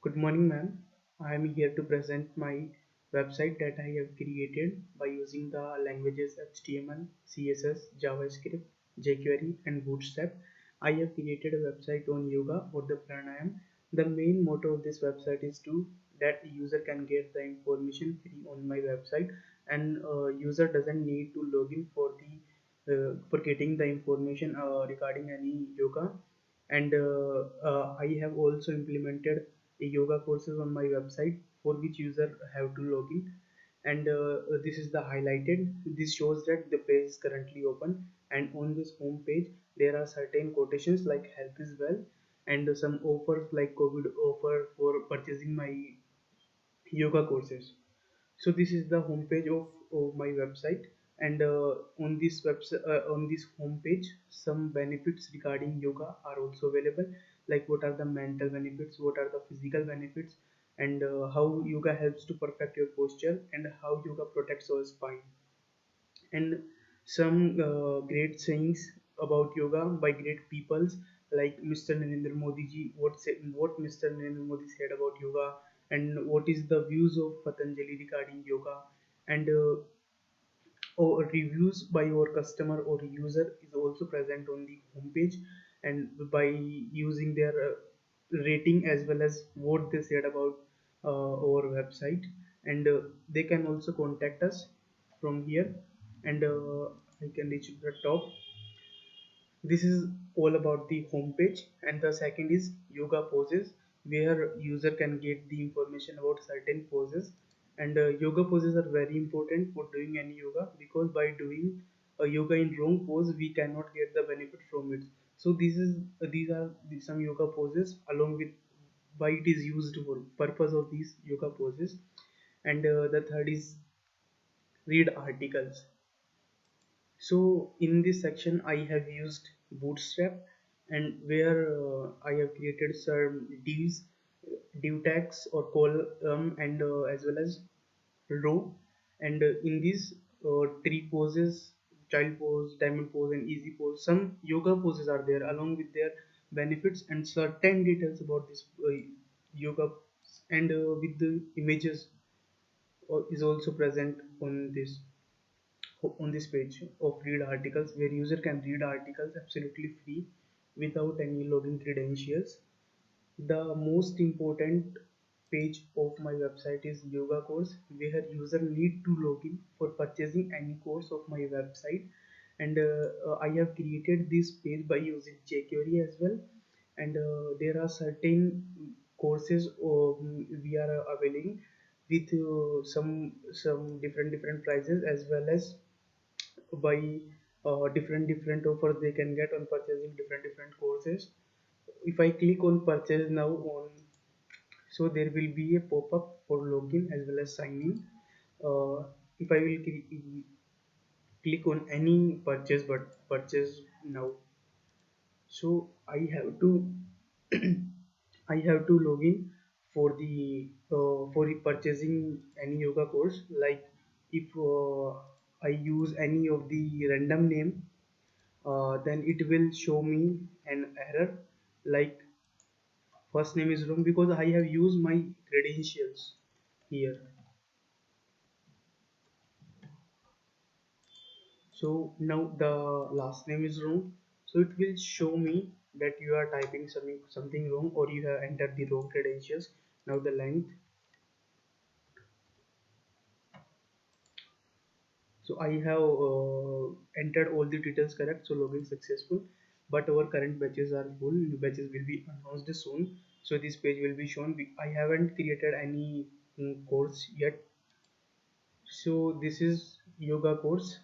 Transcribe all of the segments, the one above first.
Good morning, ma'am. I am here to present my website that I have created by using the languages HTML, CSS, JavaScript, jQuery, and Bootstrap. I have created a website on yoga or the pranayam. The main motto of this website is to that user can get the information free on my website, and user doesn't need to log in for the for getting the information regarding any yoga. And I have also implemented a yoga courses on my website for which user have to log in. And this is the highlighted. This shows that the page is currently open, and on this home page there are certain quotations like health is well, and some offers like covid offer for purchasing my yoga courses. So this is the homepage of my website. And on this homepage some benefits regarding yoga are also available, like what are the mental benefits, what are the physical benefits, and how yoga helps to perfect your posture, and how yoga protects our spine, and some great sayings about yoga by great peoples like Mr. Narendra Modi ji. What Mr. Narendra Modi said about yoga, and what is the views of Patanjali regarding yoga, and or reviews by your customer or user is also present on the homepage, and by using their rating as well as what they said about our website. And they can also contact us from here. And I can reach the top. This is all about the home page. And the second is yoga poses, where user can get the information about certain poses. And yoga poses are very important for doing any yoga, because by doing a yoga in wrong pose we cannot get the benefit from it. So these are some yoga poses along with why it is used for purpose of these yoga poses. And the third is read articles. So in this section I have used Bootstrap, and where I have created some div tags or column, and as well as row. And in these three poses, child pose, diamond pose, and easy pose, some yoga poses are there along with their benefits and certain details about this yoga. And with the images is also present on this page of read articles, where user can read articles absolutely free without any login credentials. The most important page of my website is yoga course, where user need to log in for purchasing any course of my website. And I have created this page by using jQuery as well. And there are certain courses we are availing with some different prices, as well as by different offers they can get on purchasing different courses. If I click on purchase now on, so there will be a pop-up for login as well as sign in. If I will click on any purchase, but purchase now, so I have to I have to log in for the purchasing any yoga course. Like if I use any of the random name, then it will show me an error like first name is wrong, because I have used my credentials here. So now the last name is wrong, so it will show me that you are typing something wrong, or you have entered the wrong credentials. Now the length, so I have entered all the details correct, so login successful. But our current batches are full, new batches will be announced soon, so this page will be shown. I haven't created any course yet. So this is yoga course.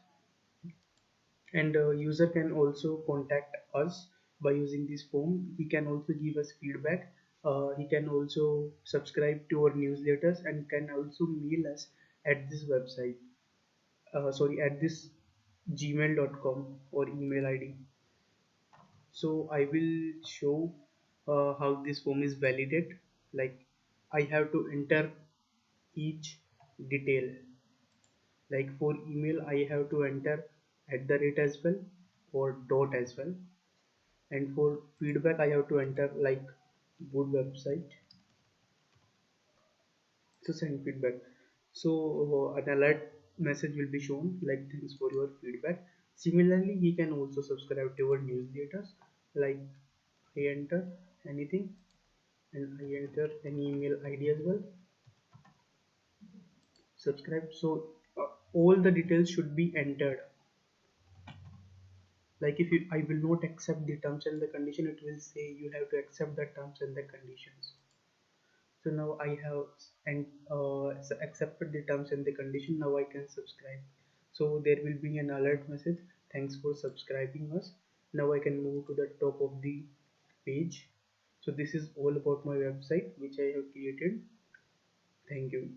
And user can also contact us by using this form. He can also give us feedback. He can also subscribe to our newsletters, and can also mail us at this website, sorry, at this gmail.com or email id. So I will show how this form is validated. Like I have to enter each detail. Like for email I have to enter at the rate as well, or dot as well. And for feedback I have to enter like good website. to send feedback. So an alert message will be shown like thanks for your feedback. Similarly, he can also subscribe to our newsletters. Like I enter anything and I enter an email ID as well. Subscribe. So all the details should be entered. Like if I will not accept the terms and the condition, it will say you have to accept the terms and the conditions. So now I have and accepted the terms and the condition. Now I can subscribe. So there will be an alert message. Thanks for subscribing us. Now I can move to the top of the page. So this is all about my website which I have created. Thank you.